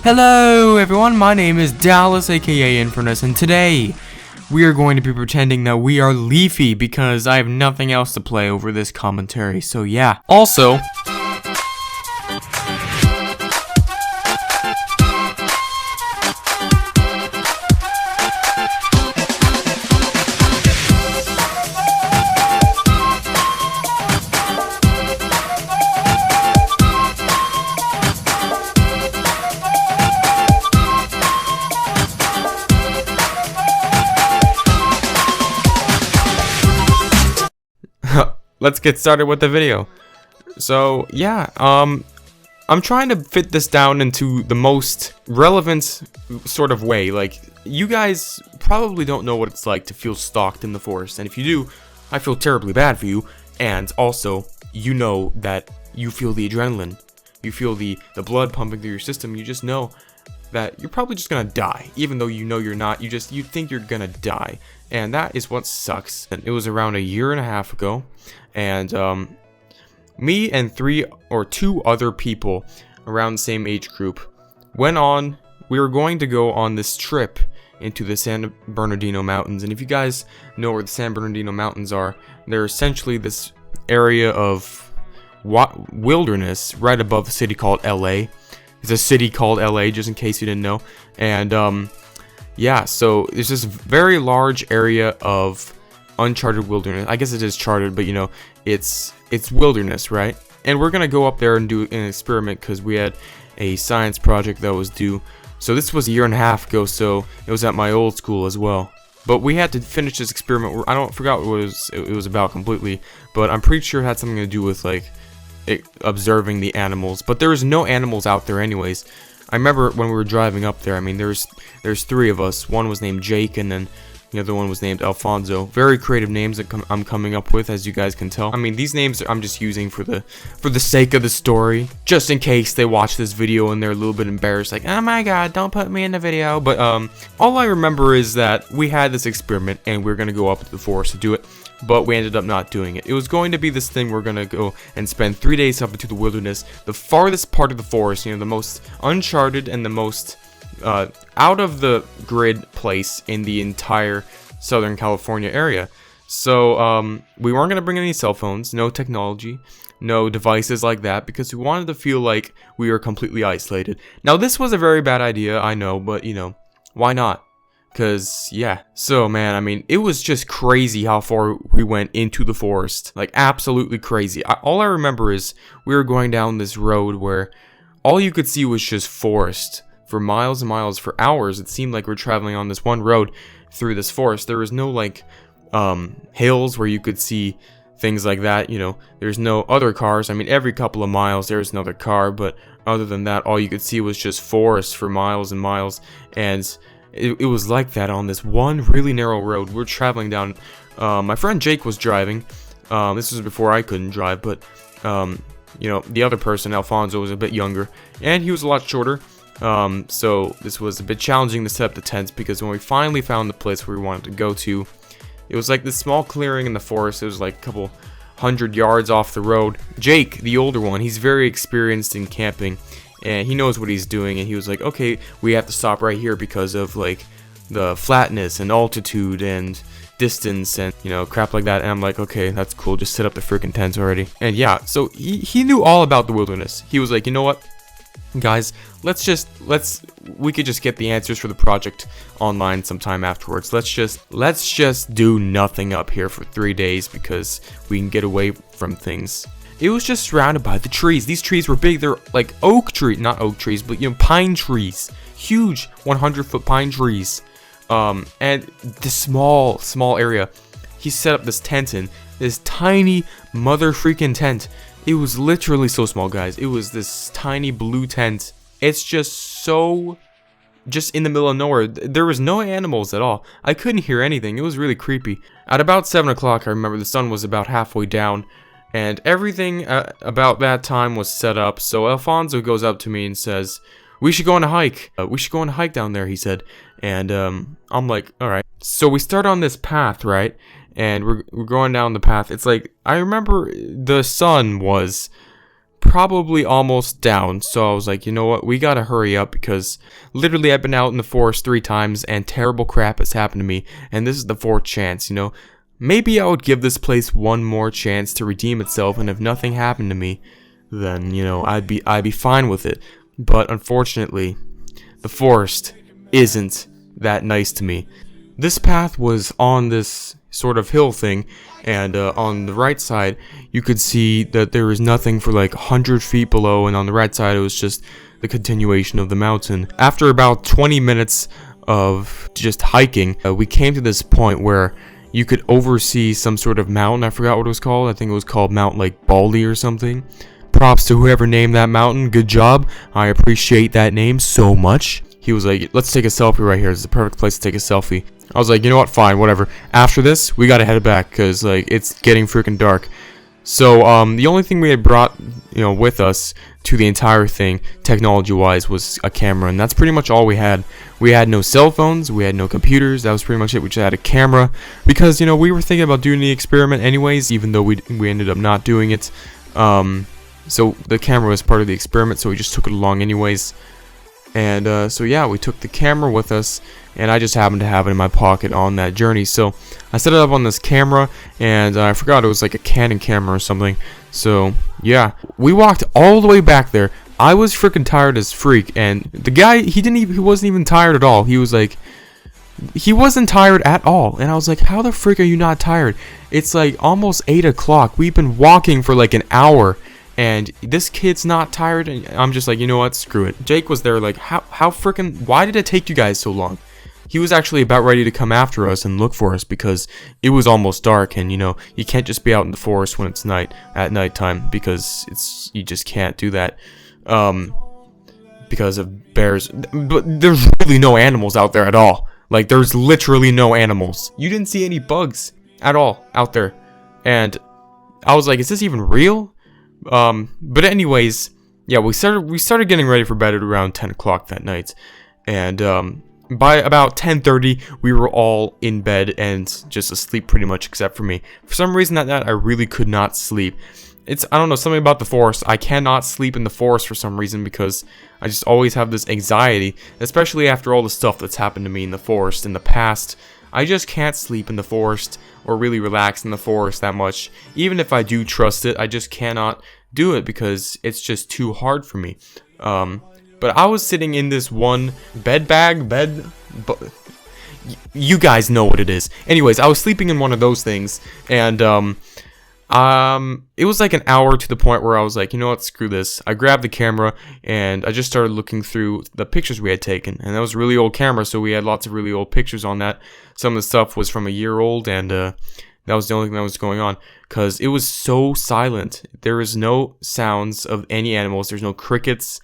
Hello everyone, my name is Dallas aka Infurness, and today we are going to be pretending that we are Leafy because I have nothing else to play over this commentary, so yeah. Also, let's get started with the video. So yeah, I'm trying to fit this down into the most relevant sort of way. Like, you guys probably don't know what it's like to feel stalked in the forest, and if you do, I feel terribly bad for you. And also, you know that you feel the adrenaline, you feel the blood pumping through your system. You just know that you're probably just gonna die, even though you know you're not. You think you're gonna die, and that is what sucks. And it was around a year and a half ago, and me and two other people around the same age group we were going to go on this trip into the San Bernardino Mountains. And if you guys know where the San Bernardino Mountains are, they're essentially this area of wilderness right above a city called LA. It's a city called LA, just in case you didn't know. And yeah, so there's this very large area of uncharted wilderness. I guess it is charted, but you know, it's wilderness, right? And we're gonna go up there and do an experiment because we had a science project that was due. So this was a year and a half ago, so it was at my old school as well. But we had to finish this experiment. I forgot what it was about completely, but I'm pretty sure it had something to do with like observing the animals. But there was no animals out there anyways. I remember when we were driving up there, I mean, there's three of us. One was named Jake, and then the other one was named Alfonso. Very creative names that I'm coming up with, as you guys can tell. I mean, these names I'm just using for the sake of the story, just in case they watch this video and they're a little bit embarrassed, like, oh my god, don't put me in the video. But all I remember is that we had this experiment and we were gonna go up to the forest to do it, but we ended up not doing it. It was going to be this thing, we're gonna go and spend 3 days up into the wilderness, the farthest part of the forest, you know, the most uncharted and the most out of the grid place in the entire Southern California area. So we weren't going to bring any cell phones, no technology, no devices like that, because we wanted to feel like we were completely isolated. Now this was a very bad idea, I know, but you know, why not? Because yeah. So man, I mean, it was just crazy how far we went into the forest, like absolutely crazy. All I remember is we were going down this road where all you could see was just forest for miles and miles. For hours it seemed like we're traveling on this one road through this forest. There was no like hills where you could see things like that, you know. There's no other cars. I mean, every couple of miles there's another car, but other than that, all you could see was just forest for miles and miles. And it was like that on this one really narrow road we're traveling down. My friend Jake was driving. This was before I couldn't drive, but you know, the other person, Alfonso, was a bit younger and he was a lot shorter. So this was a bit challenging to set up the tents, because when we finally found the place where we wanted to go to, it was like this small clearing in the forest. It was like a couple 100 yards off the road. Jake, the older one, he's very experienced in camping and he knows what he's doing, and he was like, okay, we have to stop right here because of like the flatness and altitude and distance and, you know, crap like that. And I'm like, okay, that's cool, just set up the freaking tents already. And yeah, so he knew all about the wilderness. He was like, you know what, guys, we could just get the answers for the project online sometime afterwards. Let's just do nothing up here for 3 days because we can get away from things. It was just surrounded by the trees. These trees were big. They're like not oak trees, but you know, pine trees, huge 100-foot pine trees. And this small area, he set up this tent in, this tiny mother freaking tent. It was literally so small, guys. It was this tiny blue tent. It's just in the middle of nowhere. There was no animals at all. I couldn't hear anything. It was really creepy. At about 7 o'clock, I remember the sun was about halfway down, and everything about that time was set up. So Alfonso goes up to me and says, we should go on a hike. We should go on a hike down there, he said. And I'm like, all right. So we start on this path, right? And we're going down the path. It's like, I remember the sun was probably almost down. So I was like, you know what, we gotta hurry up, because literally I've been out in the forest 3 times and terrible crap has happened to me, and this is the 4th chance, you know. Maybe I would give this place one more chance to redeem itself, and if nothing happened to me, then, you know, I'd be fine with it. But unfortunately, the forest isn't that nice to me. This path was on this sort of hill thing, and on the right side you could see that there was nothing for like 100 feet below, and on the right side it was just the continuation of the mountain. After about 20 minutes of just hiking, we came to this point where you could oversee some sort of mountain. I forgot what it was called. I think it was called Mount like Baldy or something. Props to whoever named that mountain. Good job. I appreciate that name so much. He was like, let's take a selfie right here. This is the perfect place to take a selfie. I was like, you know what, fine, whatever. After this, we gotta head back, because like it's getting freaking dark. So the only thing we had brought, you know, with us to the entire thing, technology-wise, was a camera, and that's pretty much all we had. We had no cell phones, we had no computers. That was pretty much it. We just had a camera, because, you know, we were thinking about doing the experiment anyways, even though we ended up not doing it. So the camera was part of the experiment, so we just took it along anyways. And so yeah, we took the camera with us, and I just happened to have it in my pocket on that journey. So I set it up on this camera, and I forgot it was like a Canon camera or something. So yeah, we walked all the way back there. I was freaking tired as freak, and the guy, he wasn't even tired at all. He was like, he wasn't tired at all, and I was like, how the frick are you not tired? It's like almost 8 o'clock. We've been walking for like an hour, and this kid's not tired, and I'm just like, you know what, screw it. Jake was there like, how freaking, why did it take you guys so long? He was actually about ready to come after us and look for us, because it was almost dark, and you know, you can't just be out in the forest when it's at nighttime, because you just can't do that, because of bears. But there's really no animals out there at all. Like, there's literally no animals. You didn't see any bugs at all out there, and I was like, is this even real? But anyways, yeah, we started getting ready for bed at around 10 o'clock that night, and by about 10:30 we were all in bed and just asleep pretty much, except for me. For some reason that night I really could not sleep. I don't know, something about the forest. I cannot sleep in the forest for some reason, because I just always have this anxiety, especially after all the stuff that's happened to me in the forest in the past. I just can't sleep in the forest or really relax in the forest that much. Even if I do trust it, I just cannot do it, because it's just too hard for me. But I was sitting in this one you guys know what it is. Anyways, I was sleeping in one of those things, and it was like an hour to the point where I was like, you know what, screw this. I grabbed the camera and I just started looking through the pictures we had taken, and that was a really old camera, so we had lots of really old pictures on that. Some of the stuff was from a year old, and that was the only thing that was going on, because it was so silent. There was no sounds of any animals. There's no crickets,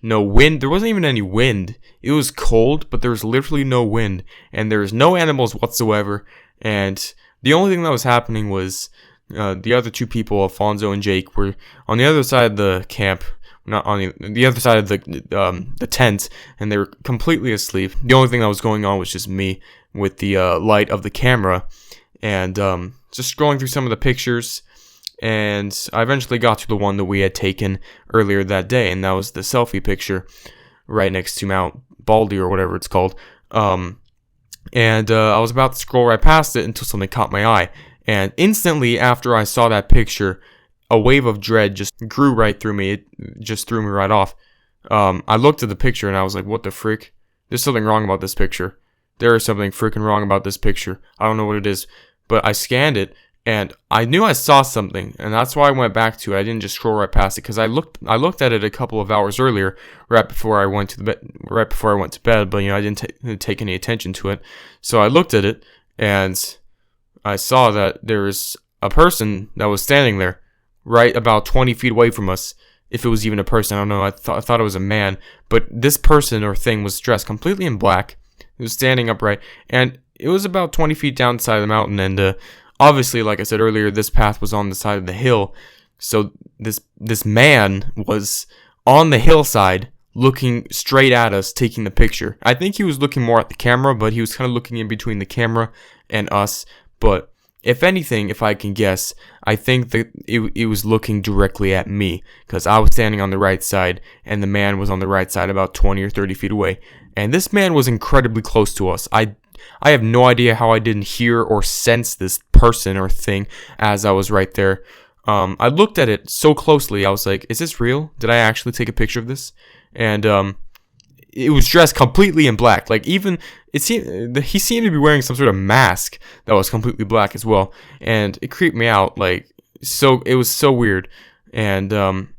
no wind. There wasn't even any wind. It was cold, but there was literally no wind, and there was no animals whatsoever. And the only thing that was happening was the other 2 people, Alfonso and Jake, were on the other side of the camp, not on the other side of the tent, and they were completely asleep. The only thing that was going on was just me with the light of the camera, and just scrolling through some of the pictures. And I eventually got to the one that we had taken earlier that day, and that was the selfie picture right next to Mount Baldy or whatever it's called. And I was about to scroll right past it until something caught my eye. And instantly after I saw that picture, a wave of dread just grew right through me. It just threw me right off. I looked at the picture and I was like, what the frick? There's something wrong about this picture. There is something freaking wrong about this picture. I don't know what it is. But I scanned it, and I knew I saw something, and that's why I went back to it. I didn't just scroll right past it, because I looked at it a couple of hours earlier, right before I went to bed. But you know, I didn't take any attention to it. So I looked at it, and I saw that there was a person that was standing there, right about 20 feet away from us. If it was even a person, I don't know. I thought it was a man, but this person or thing was dressed completely in black. It was standing upright, and it was about 20 feet down the side of the mountain, and obviously, like I said earlier, this path was on the side of the hill, so this man was on the hillside, looking straight at us, taking the picture. I think he was looking more at the camera, but he was kind of looking in between the camera and us, but if anything, if I can guess, I think that it was looking directly at me, because I was standing on the right side, and the man was on the right side about 20 or 30 feet away. And this man was incredibly close to us. I have no idea how I didn't hear or sense this person or thing as I was right there. I looked at it so closely, I was like, is this real? Did I actually take a picture of this? And it was dressed completely in black. Like, even he seemed to be wearing some sort of mask that was completely black as well, and it creeped me out. Like, so it was so weird. And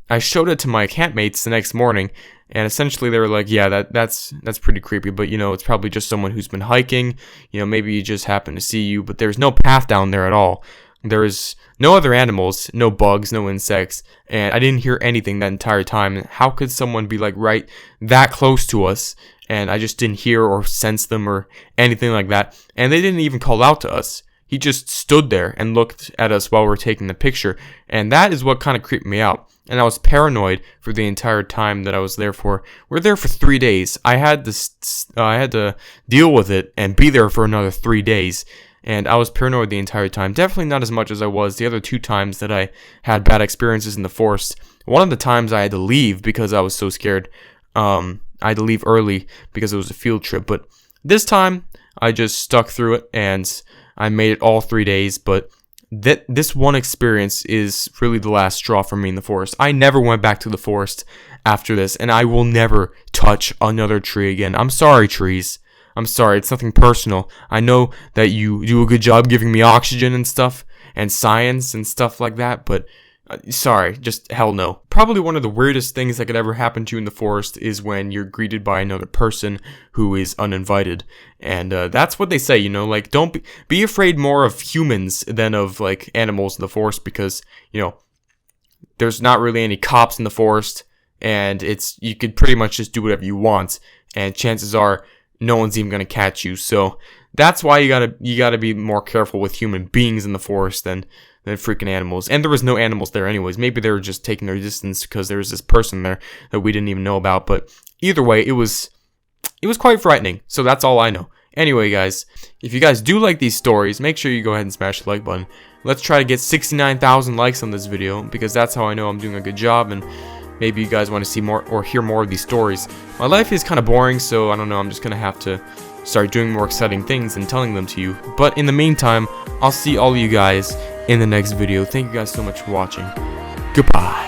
I showed it to my campmates the next morning, and essentially they were like, yeah, that's pretty creepy, but it's probably just someone who's been hiking. Maybe he just happened to see you, but there's no path down there at all. There is no other animals, no bugs, no insects, and I didn't hear anything that entire time. How could someone be like right that close to us, and I just didn't hear or sense them or anything like that? And they didn't even call out to us. He just stood there and looked at us while we were taking the picture, and that is what kind of creeped me out. And I was paranoid for the entire time that I was there for. We're there for 3 days. I had to deal with it and be there for another 3 days. And I was paranoid the entire time. Definitely not as much as I was the other 2 times that I had bad experiences in the forest. One of the times I had to leave because I was so scared. I had to leave early because it was a field trip. But this time, I just stuck through it and I made it all 3 days. But this one experience is really the last straw for me in the forest. I never went back to the forest after this. And I will never touch another tree again. I'm sorry, trees. I'm sorry, it's nothing personal. I know that you do a good job giving me oxygen and stuff, and science and stuff like that, but sorry, just hell no. Probably one of the weirdest things that could ever happen to you in the forest is when you're greeted by another person who is uninvited. And that's what they say, like, don't be afraid more of humans than of, like, animals in the forest, because, there's not really any cops in the forest, and you could pretty much just do whatever you want, and chances are no one's even gonna catch you. So that's why you gotta be more careful with human beings in the forest than freaking animals. And there was no animals there anyways. Maybe they were just taking their distance because there was this person there that we didn't even know about. But either way, it was quite frightening. So that's all I know. Anyway, guys, if you guys do like these stories, make sure you go ahead and smash the like button. Let's try to get 69,000 likes on this video, because that's how I know I'm doing a good job, and maybe you guys want to see more or hear more of these stories. My life is kind of boring, so I don't know, I'm just going to have to start doing more exciting things and telling them to you. But in the meantime, I'll see all of you guys in the next video. Thank you guys so much for watching. Goodbye.